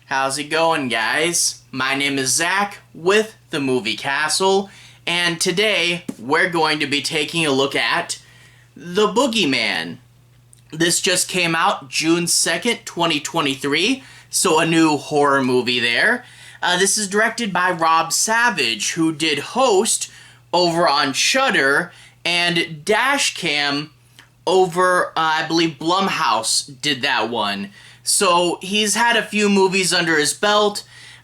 How's it going, guys? My name is Zach with the Movie Castle, and today we're going to be taking a look at The Boogeyman. This just came out June 2nd, 2023, so a new horror movie there. This is directed by Rob Savage, who did Host over on Shudder, and Dashcam over, I believe Blumhouse did that one. So he's had a few movies under his belt.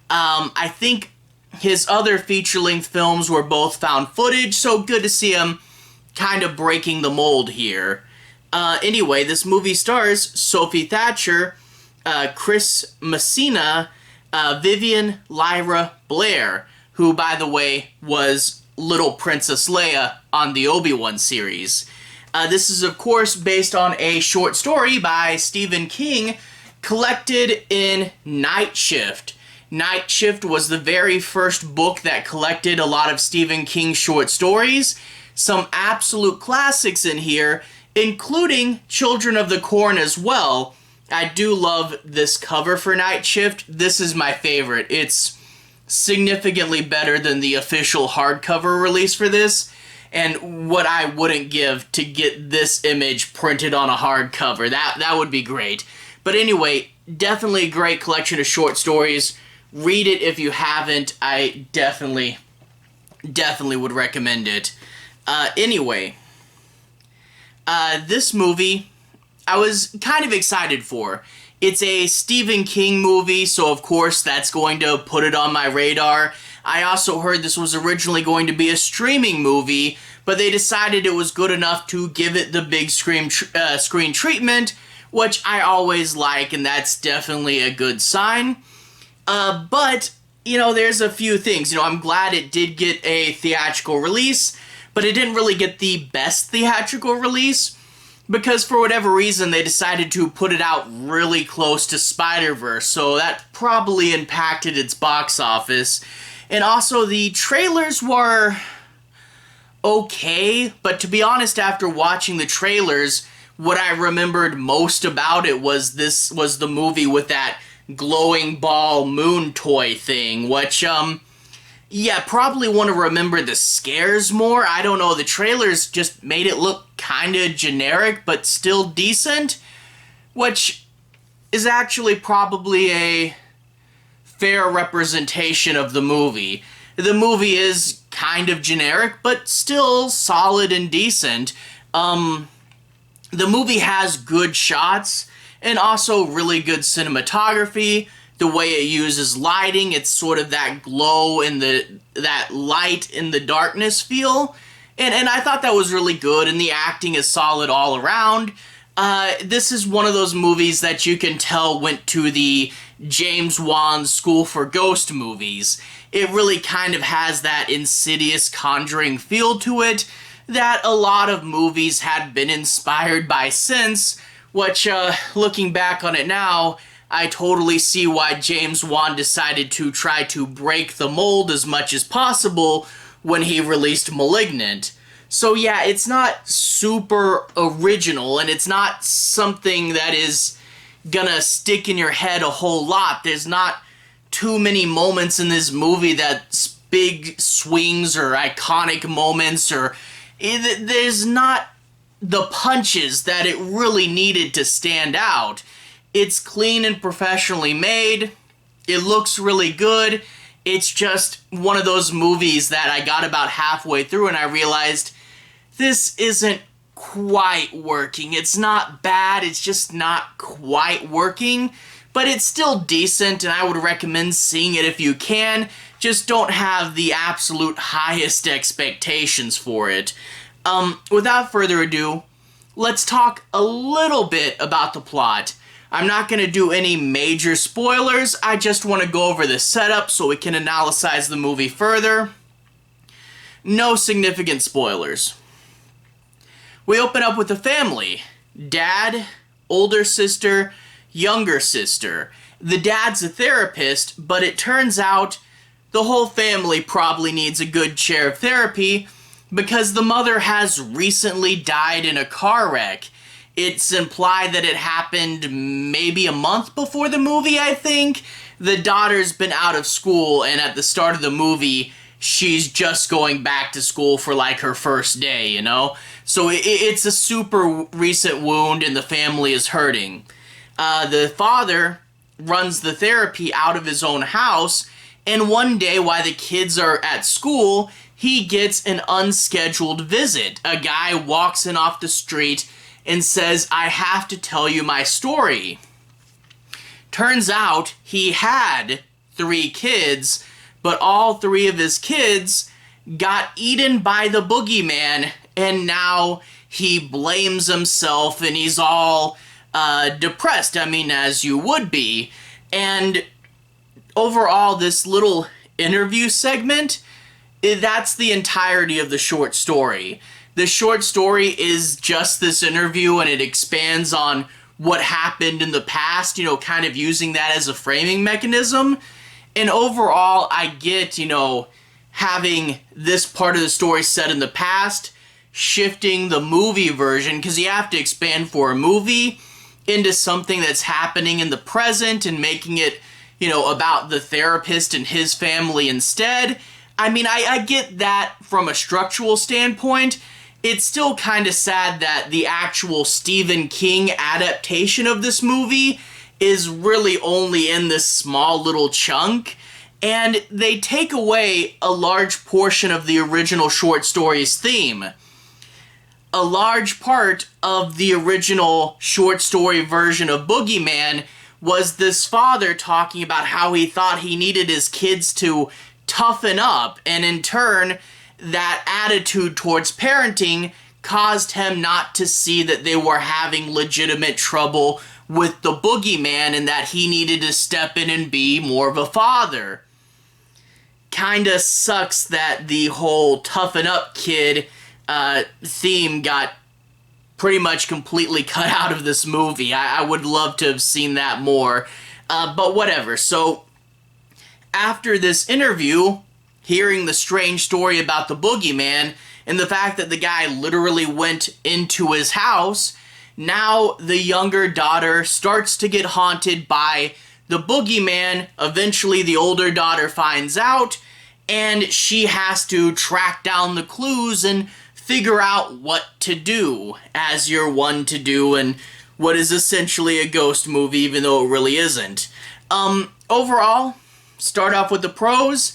I think his other feature-length films were both found footage, so good to see him kind of breaking the mold here. Anyway, this movie stars Sophie Thatcher, Chris Messina, Vivien, Lyra, Blair, who, by the way, was Little Princess Leia on the Obi-Wan series. This is, of course, based on a short story by Stephen King collected in Night Shift. Night Shift was the very first book that collected a lot of Stephen King short stories. Some absolute classics in here, including Children of the Corn as well. I do love this cover for Night Shift. This is my favorite. It's significantly better than the official hardcover release for this, and what I wouldn't give to get this image printed on a hardcover. That would be great. But anyway, definitely a great collection of short stories. Read it if you haven't. I definitely would recommend it. Anyway, this movie I was kind of excited for. It's a Stephen King movie, so of course that's going to put it on my radar. I also heard this was originally going to be a streaming movie, but they decided it was good enough to give it the big screen treatment, which I always like, and that's definitely a good sign. But, there's a few things. I'm glad it did get a theatrical release, but it didn't really get the best theatrical release, because for whatever reason they decided to put it out really close to Spider-Verse, so that probably impacted its box office. And also the trailers were okay, but to be honest, after watching the trailers, what I remembered most about it was this was the movie with that glowing ball moon toy thing, which, probably want to remember the scares more. I don't know, the trailers just made it look kind of generic, but still decent, which is actually probably a fair representation of the movie. The movie is kind of generic, but still solid and decent. The movie has good shots, and also really good cinematography. The way it uses lighting, it's sort of that glow and that light in the darkness feel. And I thought that was really good, and the acting is solid all around. This is one of those movies that you can tell went to the James Wan School for Ghost movies. It really kind of has that Insidious Conjuring feel to it that a lot of movies had been inspired by since, which, looking back on it now, I totally see why James Wan decided to try to break the mold as much as possible when he released Malignant. So yeah, it's not super original, and it's not something that is gonna stick in your head a whole lot. There's not too many moments in this movie that's big swings or iconic moments, or there's not the punches that it really needed to stand out. It's clean and professionally made. It looks really good. It's just one of those movies that I got about halfway through and I realized this isn't quite working. It's not bad, it's just not quite working, but it's still decent, and I would recommend seeing it if you can. Just don't have the absolute highest expectations for it. Without further ado, let's talk a little bit about the plot. I'm not going to do any major spoilers, I just want to go over the setup so we can analyze the movie further. No significant spoilers. We open up with a family. Dad, older sister, younger sister. The dad's a therapist, but it turns out the whole family probably needs a good share of therapy because the mother has recently died in a car wreck. it's implied that it happened maybe a month before the movie, I think. The daughter's been out of school, and at the start of the movie, she's just going back to school for like her first day, you know? So it's a super recent wound, and the family is hurting. The father runs the therapy out of his own house, and one day while the kids are at school, he gets an unscheduled visit. A guy walks in off the street and says, "I have to tell you my story." Turns out he had 3 kids, but all 3 of his kids got eaten by the boogeyman, and now he blames himself and he's all depressed. I mean, as you would be. And overall, this little interview segment, that's the entirety of the short story. The short story is just this interview, and it expands on what happened in the past, you know, kind of using that as a framing mechanism. And overall, I get, you know, having this part of the story set in the past, shifting the movie version, because you have to expand for a movie, into something that's happening in the present and making it, you know, about the therapist and his family instead. I mean, I get that from a structural standpoint. It's still kind of sad that the actual Stephen King adaptation of this movie is really only in this small little chunk, and they take away a large portion of the original short story's theme. A large part of the original short story version of Boogeyman was this father talking about how he thought he needed his kids to toughen up, and in turn, that attitude towards parenting caused him not to see that they were having legitimate trouble with the boogeyman and that he needed to step in and be more of a father. Kinda sucks that the whole toughen up kid theme got pretty much completely cut out of this movie. I would love to have seen that more, but whatever. So after this interview, hearing the strange story about the boogeyman and the fact that the guy literally went into his house, now the younger daughter starts to get haunted by the boogeyman. Eventually the older daughter finds out, and she has to track down the clues and figure out what to do, as you're one to do in what is essentially a ghost movie, even though it really isn't. Overall, start off with the pros.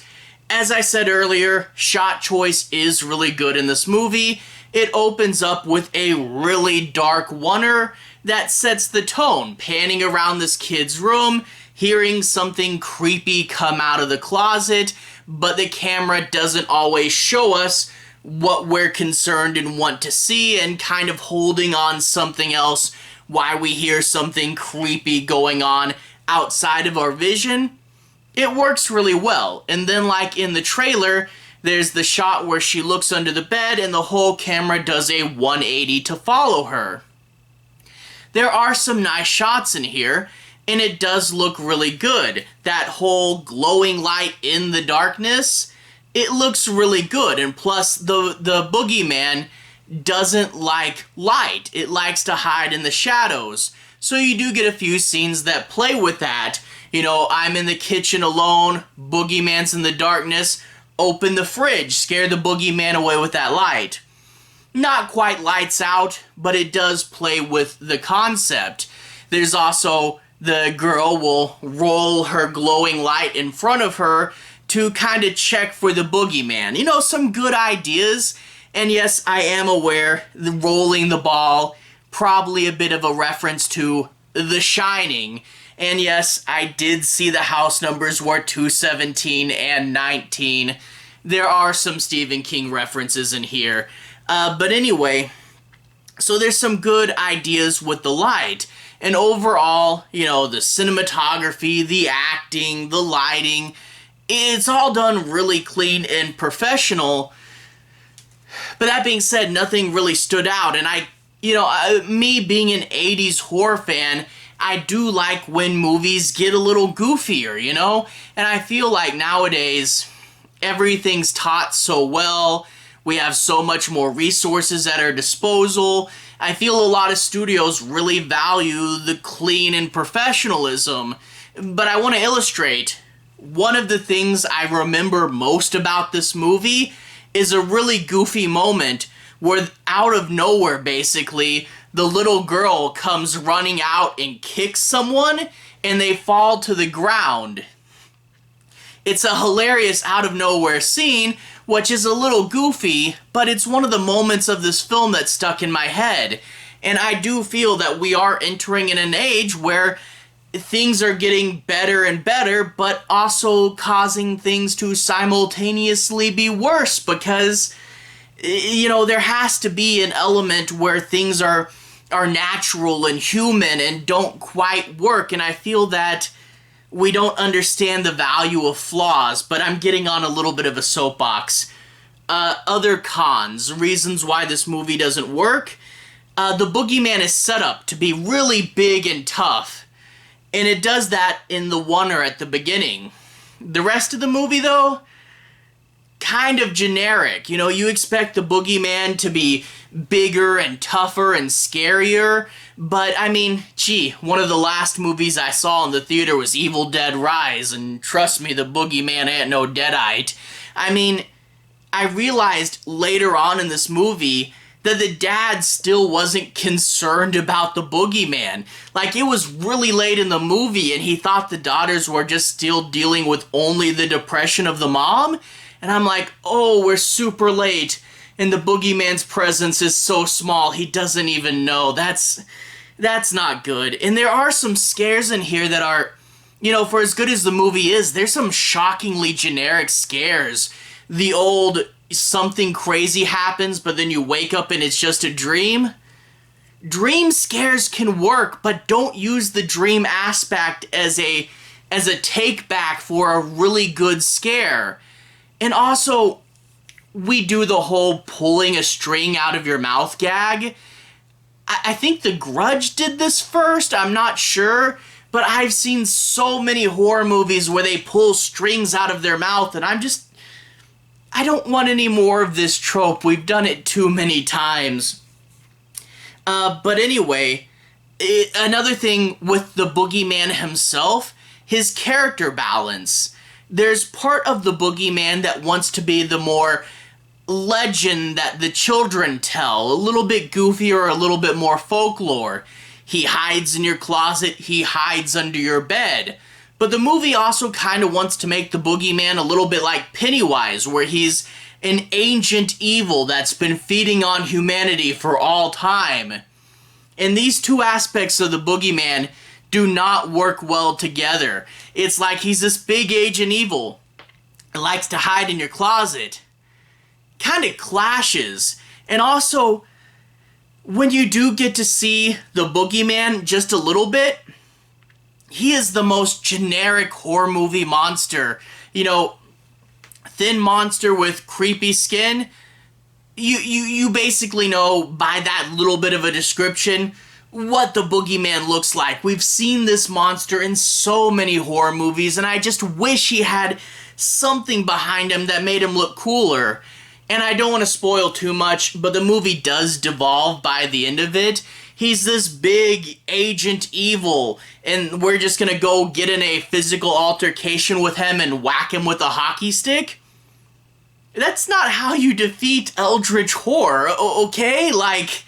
As I said earlier, shot choice is really good in this movie. It opens up with a really dark oneer that sets the tone, panning around this kid's room, hearing something creepy come out of the closet, but the camera doesn't always show us what we're concerned and want to see, and kind of holding on something else while we hear something creepy going on outside of our vision. It works really well. And then, like in the trailer, there's the shot where she looks under the bed and the whole camera does a 180 to follow her. There are some nice shots in here, and it does look really good. That whole glowing light in the darkness, it looks really good. And plus, the boogeyman doesn't like light. It likes to hide in the shadows. So you do get a few scenes that play with that. You know, I'm in the kitchen alone, boogeyman's in the darkness, open the fridge, scare the boogeyman away with that light. Not quite lights out, but it does play with the concept. There's also the girl will roll her glowing light in front of her to kind of check for the boogeyman. You know, some good ideas. And yes, I am aware, the rolling the ball, probably a bit of a reference to The Shining. And yes, I did see the house numbers were 217 and 19. There are some Stephen King references in here. But anyway, so there's some good ideas with the light. And overall, you know, the cinematography, the acting, the lighting, it's all done really clean and professional. But that being said, nothing really stood out. And me being an 80s horror fan, I do like when movies get a little goofier, you know? And I feel like nowadays, everything's taught so well. We have so much more resources at our disposal. I feel a lot of studios really value the clean and professionalism, but I want to illustrate. One of the things I remember most about this movie is a really goofy moment where out of nowhere, basically, the little girl comes running out and kicks someone and they fall to the ground. It's a hilarious out of nowhere scene, which is a little goofy, but it's one of the moments of this film that stuck in my head. And I do feel that we are entering in an age where things are getting better and better, but also causing things to simultaneously be worse because, you know, there has to be an element where things are natural and human and don't quite work, and I feel that we don't understand the value of flaws, but I'm getting on a little bit of a soapbox. Other cons, reasons why this movie doesn't work. The Boogeyman is set up to be really big and tough, and it does that in the oneer at the beginning. The rest of the movie, though, kind of generic. You know, you expect the Boogeyman to be bigger and tougher and scarier, but I mean, gee, one of the last movies I saw in the theater was Evil Dead Rise, and trust me, the Boogeyman ain't no deadite. I mean, I realized later on in this movie that the dad still wasn't concerned about the Boogeyman. Like, it was really late in the movie and he thought the daughters were just still dealing with only the depression of the mom. And I'm like, oh, we're super late and the Boogeyman's presence is so small he doesn't even know. That's not good. And there are some scares in here that are, you know, for as good as the movie is, there's some shockingly generic scares. The old something crazy happens, but then you wake up and it's just a dream. Dream scares can work, but don't use the dream aspect as a take back for a really good scare. And also, we do the whole pulling a string out of your mouth gag. I think The Grudge did this first, I'm not sure, but I've seen so many horror movies where they pull strings out of their mouth, and I don't want any more of this trope. We've done it too many times. But anyway, another thing with the Boogeyman himself, his character balance. There's part of the Boogeyman that wants to be the more legend that the children tell, a little bit goofier, a little bit more folklore. He hides in your closet, he hides under your bed. But the movie also kind of wants to make the Boogeyman a little bit like Pennywise, where he's an ancient evil that's been feeding on humanity for all time. And these two aspects of the Boogeyman do not work well together. It's like he's this big ancient evil and likes to hide in your closet. Kind of clashes. And also, when you do get to see the Boogeyman just a little bit, he is the most generic horror movie monster. You know, thin monster with creepy skin. You basically know by that little bit of a description what the Boogeyman looks like. We've seen this monster in so many horror movies, and I just wish he had something behind him that made him look cooler. And I don't want to spoil too much, but the movie does devolve by the end of it. He's this big agent evil, and we're just gonna go get in a physical altercation with him and whack him with a hockey stick? That's not how you defeat eldritch horror, okay? Like,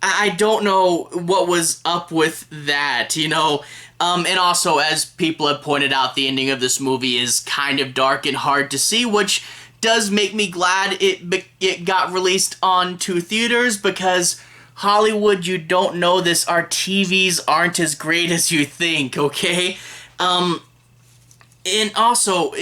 I don't know what was up with that, you know? And also, as people have pointed out, the ending of this movie is kind of dark and hard to see, which does make me glad it got released onto theaters, because Hollywood, you don't know this, our TVs aren't as great as you think, okay? And also,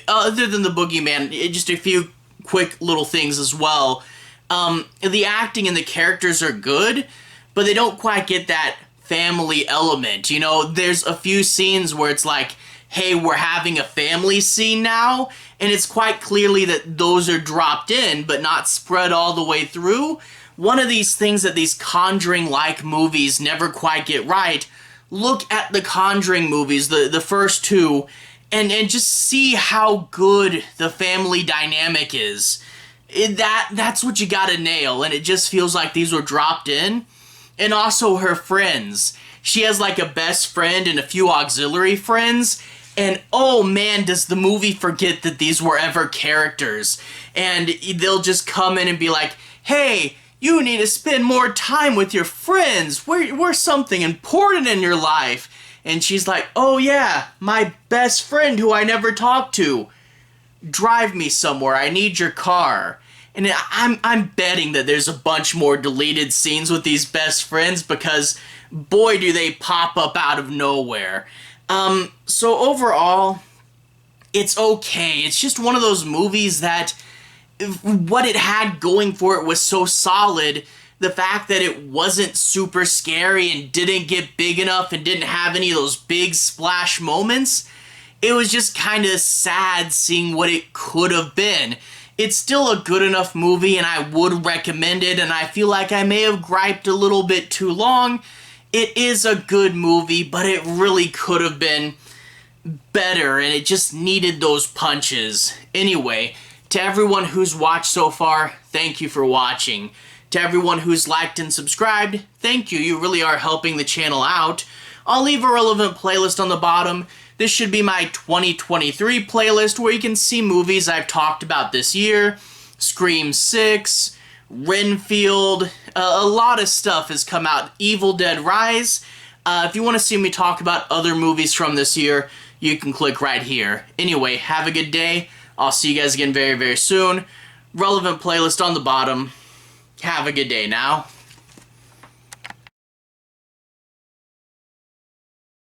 other than the Boogeyman, just a few quick little things as well. The acting and the characters are good, but they don't quite get that family element. You know, there's a few scenes where it's like, hey, we're having a family scene now, and it's quite clearly that those are dropped in, but not spread all the way through. One of these things that these Conjuring-like movies never quite get right, look at the Conjuring movies, the first two, and just see how good the family dynamic is. That's what you gotta nail, and it just feels like these were dropped in. And also her friends. She has like a best friend and a few auxiliary friends, and oh man, does the movie forget that these were ever characters. And they'll just come in and be like, hey, you need to spend more time with your friends. We're something important in your life. And she's like, oh yeah, my best friend who I never talked to. Drive me somewhere, I need your car. And I'm betting that there's a bunch more deleted scenes with these best friends because boy do they pop up out of nowhere. So overall, it's okay. It's just one of those movies that what it had going for it was so solid. The fact that it wasn't super scary and didn't get big enough and didn't have any of those big splash moments, it was just kind of sad seeing what it could have been. It's still a good enough movie and I would recommend it, and I feel like I may have griped a little bit too long. It is a good movie, but it really could have been better and it just needed those punches. Anyway, to everyone who's watched so far, thank you for watching. To everyone who's liked and subscribed, thank you. You really are helping the channel out. I'll leave a relevant playlist on the bottom. This should be my 2023 playlist where you can see movies I've talked about this year. Scream 6, Renfield, a lot of stuff has come out. Evil Dead Rise. If you want to see me talk about other movies from this year, you can click right here. Anyway, have a good day. I'll see you guys again very, very soon. Relevant playlist on the bottom. Have a good day now.